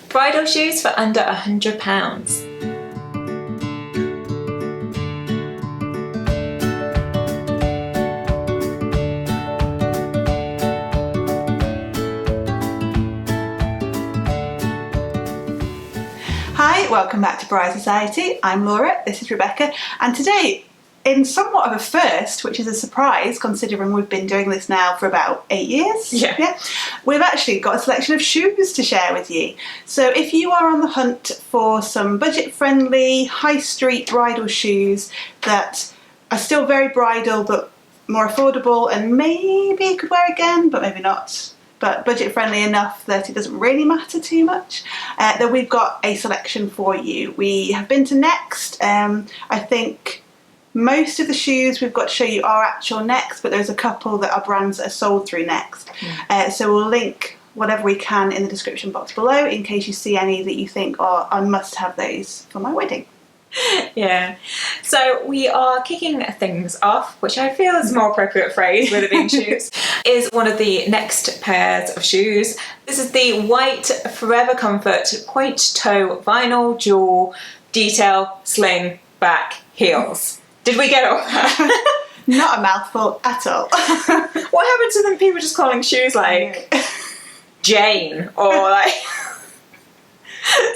Bridal shoes for under £100. Hi, welcome back to Bride Society. I'm Laura, this is Rebecca, and today, in somewhat of a first, which is a surprise considering we've been doing this now for about 8 years, we've actually got a selection of shoes to share with you. So if you are on the hunt for some budget-friendly, high street bridal shoes that are still very bridal but more affordable and maybe you could wear again, but maybe not, but budget friendly enough that it doesn't really matter too much, then we've got a selection for you. We have been to Next. I think most of the shoes we've got to show you are actual Next, but there's a couple that are brands that are sold through Next. So we'll link whatever we can in the description box below in case you see any that you think, oh, I must have those for my wedding. Yeah, so we are kicking things off, which I feel is a more appropriate phrase with it being shoes, is one of the Next pairs of shoes. This is the white Forever Comfort point toe vinyl jewel detail sling back heels. Did we get all that? Not a mouthful at all. What happened to them people just calling shoes like Jane or like...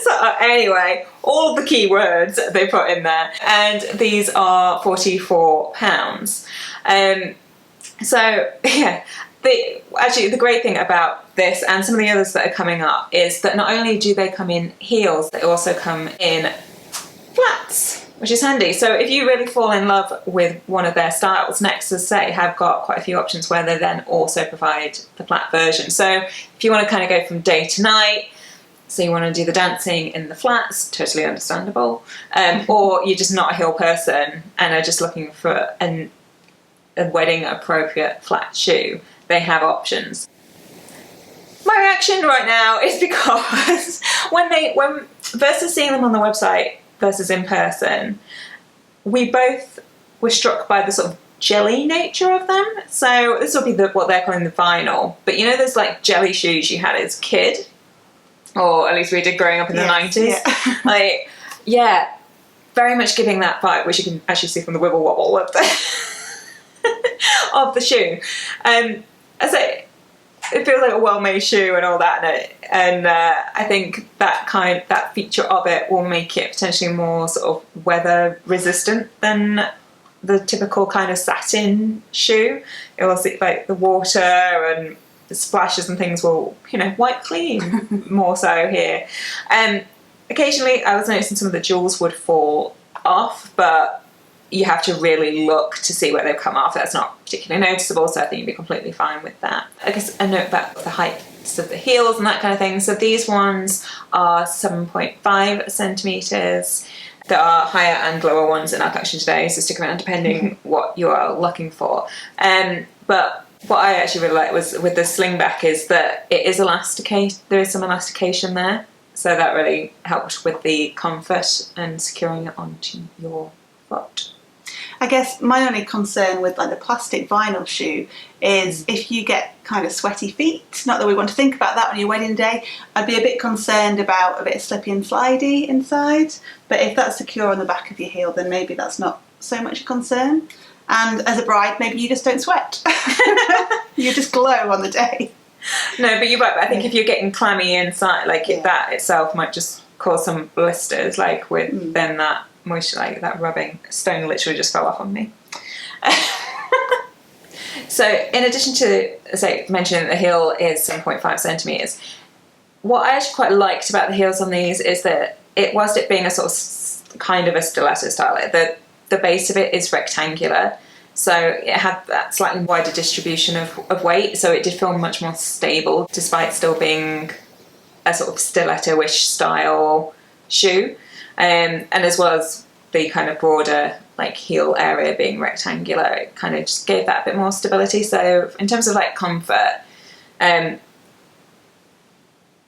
So anyway, all the key words they put in there, and these are £44. So yeah, actually the great thing about this and some of the others that are coming up is that not only do they come in heels, they also come in flats, which is handy. So if you really fall in love with one of their styles, Next, as I say, have got quite a few options where they then also provide the flat version. So if you want to kind of go from day to night, so you want to do the dancing in the flats, totally understandable, or you're just not a heel person and are just looking for a wedding appropriate flat shoe, they have options. My reaction right now is because when versus seeing them on the website versus in person, we both were struck by the sort of jelly nature of them. So this will be what they're calling the vinyl, but you know those like jelly shoes you had as a kid? Or at least we did growing up in the 90s. Yeah. Very much giving that vibe, which you can actually see from the wibble wobble of the shoe. I say it feels like a well-made shoe and all that, and I think that feature of it will make it potentially more sort of weather resistant than the typical kind of satin shoe. It will see like the water and the splashes and things will, wipe clean more so here. Occasionally I was noticing some of the jewels would fall off, but you have to really look to see where they've come off. That's not particularly noticeable, so I think you'd be completely fine with that. I guess a note about the heights of the heels and that kind of thing. So these ones are 7.5 centimetres. There are higher and lower ones in our collection today, so stick around depending what you are looking for. But what I actually really liked was with the slingback is that it is elasticated. There is some elastication there, so that really helped with the comfort and securing it onto your foot. I guess my only concern with like the plastic vinyl shoe is if you get kind of sweaty feet, not that we want to think about that on your wedding day, I'd be a bit concerned about a bit of slippy and slidey inside, but if that's secure on the back of your heel, then maybe that's not so much a concern. And as a bride, maybe you just don't sweat. You just glow on the day. No, but you're right. But I think if you're getting clammy inside, that itself might just cause some blisters, like with then that moisture, like that rubbing. Stone literally just fell off on me. So in addition to, say, mentioning the heel is 7.5 centimetres, what I actually quite liked about the heels on these is that whilst it being a sort of kind of a stiletto style, the base of it is rectangular, so it had that slightly wider distribution of weight, so it did feel much more stable despite still being a sort of stiletto-ish style shoe, and as well as the kind of broader like heel area being rectangular, it kind of just gave that a bit more stability. So in terms of like comfort, there's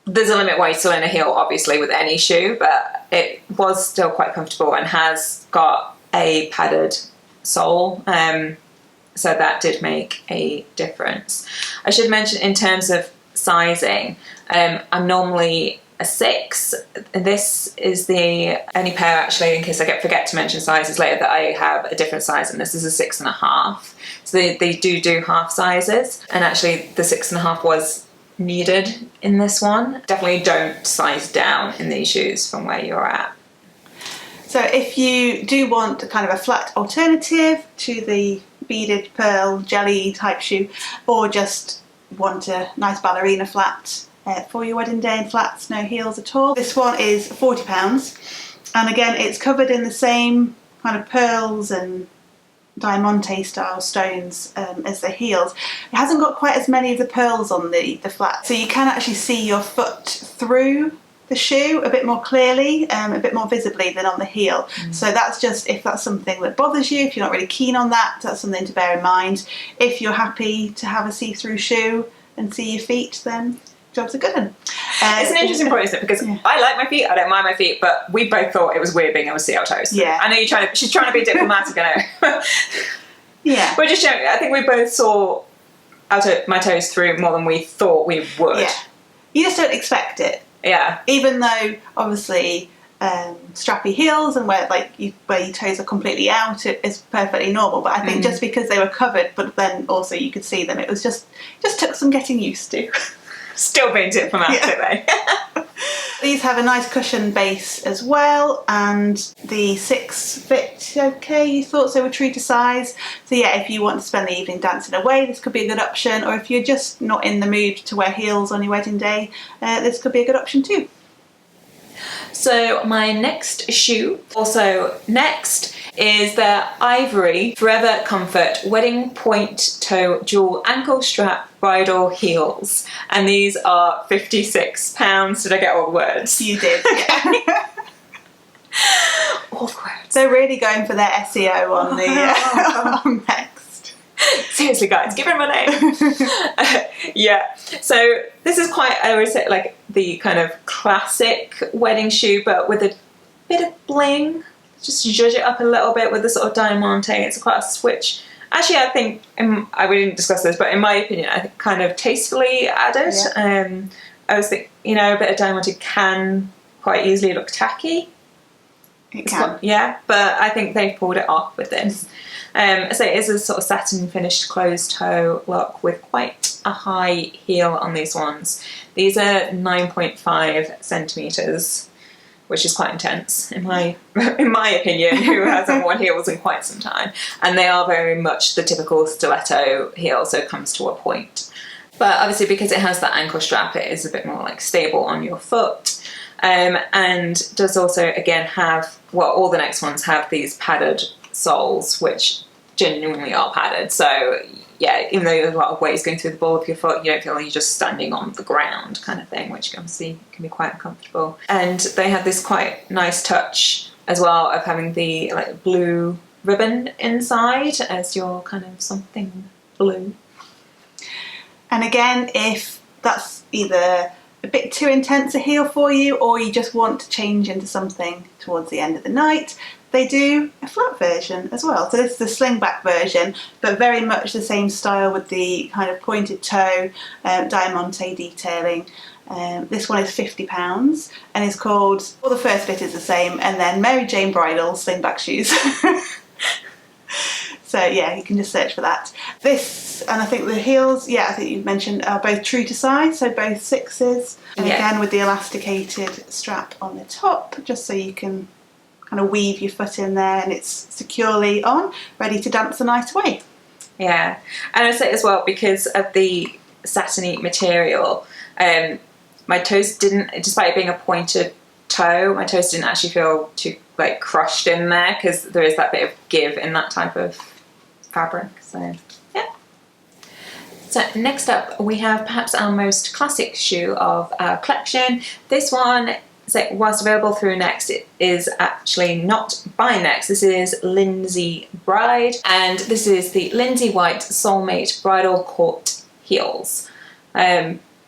a limit why you still in a heel obviously with any shoe, but it was still quite comfortable and has got a padded sole, so that did make a difference. I should mention in terms of sizing, I'm normally a 6. This is the only pair, actually, in case I forget to mention sizes later, that I have a different size, and this is a 6.5. So they do half sizes, and actually the 6.5 was needed in this one. Definitely don't size down in these shoes from where you're at. So if you do want kind of a flat alternative to the beaded pearl jelly type shoe, or just want a nice ballerina flat for your wedding day in flats, no heels at all, this one is £40. And again, it's covered in the same kind of pearls and diamante style stones as the heels. It hasn't got quite as many of the pearls on the flat, so you can actually see your foot through the shoe a bit more clearly, a bit more visibly than on the heel. So that's just, if that's something that bothers you, if you're not really keen on that, that's something to bear in mind. If you're happy to have a see-through shoe and see your feet, then job's a good one. It's an interesting point, isn't it? Because I like my feet, I don't mind my feet, but we both thought it was weird being able to see our toes. Yeah. I know she's trying to be diplomatic, I know. Yeah. We're just showing, I think we both saw my toes through more than we thought we would. Yeah. You just don't expect it. Yeah. Even though, obviously, strappy heels and where your toes are completely out, it is perfectly normal. But I think just because they were covered, but then also you could see them, it was just took some getting used to. Still being diplomatic, though. These have a nice cushion base as well, and the 6 fit okay. You thought so, were true to size. So yeah, if you want to spend the evening dancing away, this could be a good option. Or if you're just not in the mood to wear heels on your wedding day, this could be a good option too. So my next shoe, also next, is the Ivory Forever Comfort Wedding Point Toe Dual Ankle Strap Bridal Heels. And these are £56. Did I get all the words? You did. Yeah. All the words. They're really going for their SEO on the on Next. Seriously, guys, give him my name. Yeah. So this is quite, I would say, like the kind of classic wedding shoe, but with a bit of bling. Just to judge it up a little bit with the sort of diamante. It's quite a switch. Actually, I think, we didn't discuss this, but in my opinion, I think kind of tastefully added. Yeah. I was thinking, a bit of diamante can quite easily look tacky. It can. Yeah, but I think they pulled it off with this. So it is a sort of satin finished closed toe look with quite a high heel on these ones. These are 9.5 centimetres, which is quite intense in my opinion, who hasn't worn heels in quite some time. And they are very much the typical stiletto heel, so it comes to a point. But obviously because it has that ankle strap, it is a bit more like stable on your foot. And does also, again, have, all the next ones have these padded soles, which genuinely are padded. So yeah, even though there's a lot of weight going through the ball of your foot, you don't feel like you're just standing on the ground kind of thing, which obviously can be quite uncomfortable. And they have this quite nice touch as well of having the blue ribbon inside as your kind of something blue. And again, if that's either a bit too intense a heel for you, or you just want to change into something towards the end of the night, they do a flat version as well. So this is the slingback version, but very much the same style with the kind of pointed toe, diamante detailing. This one is £50 and is called, the first bit is the same, and then Mary Jane Bridal slingback shoes. So yeah, you can just search for that. This, and I think the heels, I think you mentioned, are both true to size, so both 6s. And again with the elasticated strap on the top, just so you can kind of weave your foot in there and it's securely on, ready to dance the night away. Yeah, and I'd say as well, because of the satiny material, my toes didn't, despite it being a pointed toe, my toes didn't actually feel too crushed in there, because there is that bit of give in that type of fabric. So yeah. So next up we have perhaps our most classic shoe of our collection. This one, whilst available through Next, it is actually not by Next. This is Linzi Bride, and this is the Linzi White Soulmate Bridal Court Heels.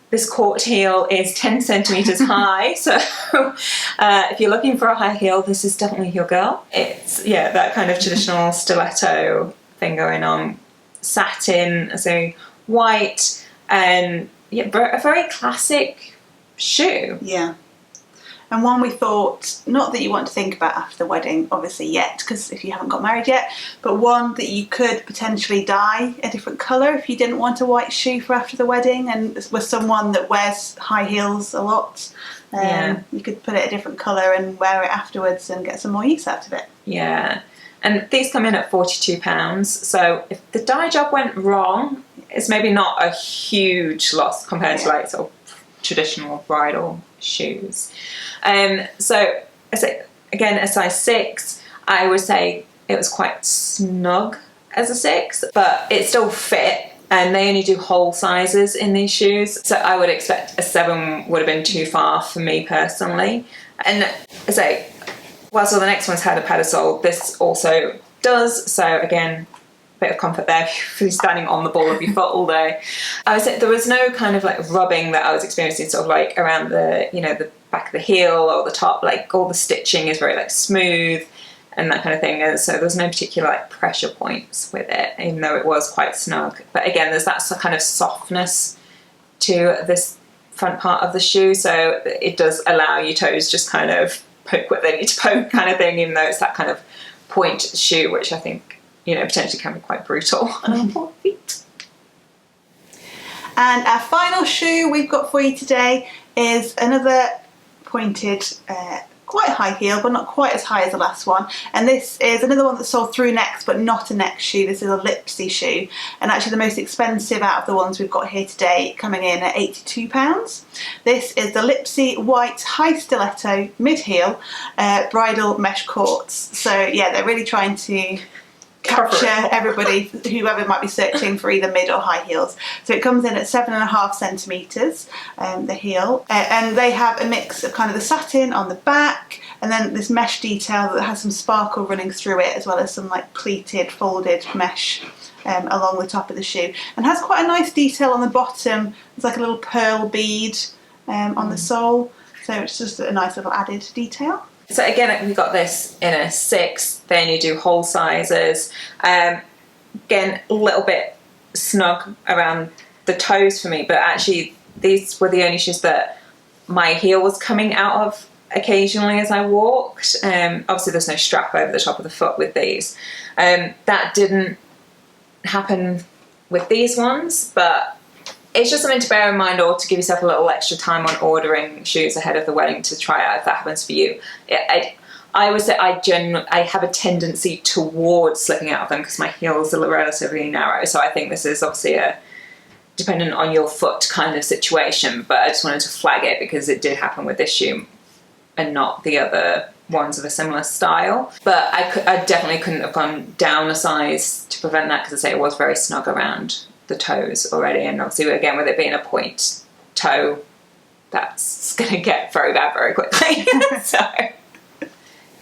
This court heel is 10 centimetres high, so if you're looking for a high heel, this is definitely your girl. It's, that kind of traditional stiletto thing going on. Satin, so white, and a very classic shoe. Yeah. and one we thought, not that you want to think about after the wedding, obviously yet, because if you haven't got married yet, but one that you could potentially dye a different colour if you didn't want a white shoe for after the wedding, and was someone that wears high heels a lot. You could put it a different colour and wear it afterwards and get some more use out of it. Yeah. And these come in at £42. So if the dye job went wrong, it's maybe not a huge loss compared to like sort of traditional bridal shoes. So I say again, a size 6, I would say it was quite snug as a 6, but it still fit. And they only do whole sizes in these shoes. So I would expect a 7 would have been too far for me personally. And I say, whilst all the next ones had a pedestal, this also does. So again, a bit of comfort there if you're standing on the ball of your foot all day. I would say there was no kind of like rubbing that I was experiencing sort of like around the, you know, the back of the heel or the top. Like all the stitching is very like smooth and that kind of thing. And so there was no particular like pressure points with it, even though it was quite snug. But again, there's that kind of softness to this front part of the shoe. So it does allow your toes just kind of poke where they need to poke kind of thing, even though it's that kind of point shoe, which I think, you know, potentially can be quite brutal on our poor feet. And our final shoe we've got for you today is another pointed, quite high heel, but not quite as high as the last one. And this is another one that's sold through Next, but not a Next shoe. This is a Lipsy shoe, and actually the most expensive out of the ones we've got here today, coming in at £82. This is the Lipsy white high stiletto mid-heel bridal mesh courts. So yeah, they're really trying to capture everybody, whoever might be searching for either mid or high heels. So it comes in at 7.5 centimetres, the heel, and they have a mix of kind of the satin on the back, and then this mesh detail that has some sparkle running through it, as well as some like pleated, folded mesh along the top of the shoe, and has quite a nice detail on the bottom. It's like a little pearl bead on the sole, so it's just a nice little added detail. So again, we got this in a 6, then you do whole sizes. Again, a little bit snug around the toes for me, but actually these were the only shoes that my heel was coming out of occasionally as I walked. Obviously there's no strap over the top of the foot with these. That didn't happen with these ones, but it's just something to bear in mind, or to give yourself a little extra time on ordering shoes ahead of the wedding to try out if that happens for you. I would say I have a tendency towards slipping out of them because my heels are relatively narrow. So I think this is obviously a dependent on your foot kind of situation, but I just wanted to flag it because it did happen with this shoe and not the other ones of a similar style. But I definitely couldn't have gone down a size to prevent that, because I say it was very snug around the toes already, and obviously again with it being a point toe, that's gonna get very bad very quickly. So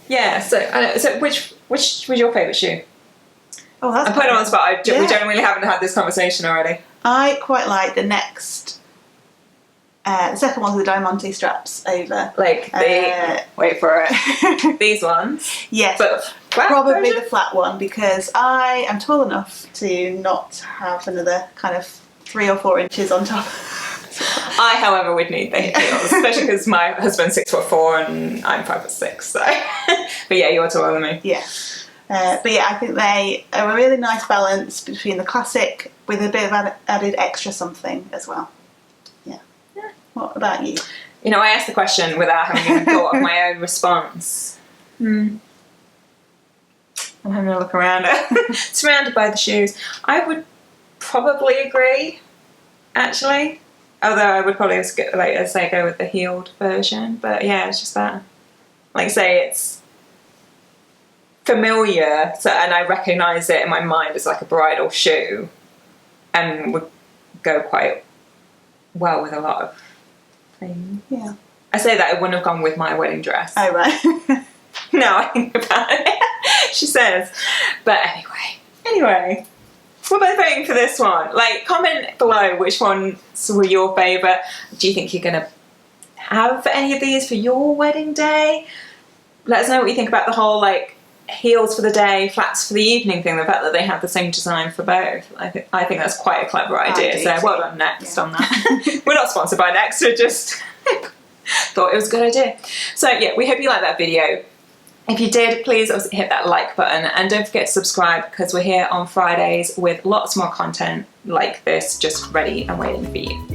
yeah, so which was your favourite shoe? Oh, that's I'm putting on the spot. We genuinely haven't had this conversation already. I quite like the Next, the second one with the diamante straps over. Like the wait for it. These ones. Yes, but probably version? the flat one, because I am tall enough to not have another kind of 3 or 4 inches on top. I, however, would need the heels, especially because my husband's 6'4" and I'm 5'6". So, but yeah, you're taller than me. Yeah, but yeah, I think they are a really nice balance between the classic with a bit of added extra something as well. Yeah. What about you? You know, I asked the question without having even thought of my own response. I'm having a look around. Surrounded by the shoes. I would probably agree, actually. Although I would probably, go with the heeled version. But yeah, it's just that. Like, say it's familiar, so, and I recognise it in my mind as like a bridal shoe, and would go quite well with a lot of things. Yeah. I say that it wouldn't have gone with my wedding dress. Oh, right. No, I think about it. She says. But anyway. What about voting for this one? Like, comment below which ones were your favourite. Do you think you're going to have any of these for your wedding day? Let us know what you think about the whole, like, heels for the day, flats for the evening thing. The fact that they have the same design for both. I think that's quite a clever idea. So well done, Next, on that. We're not sponsored by Next. We're just thought it was a good idea. So yeah, we hope you liked that video. If you did, please also hit that like button and don't forget to subscribe, because we're here on Fridays with lots more content like this just ready and waiting for you.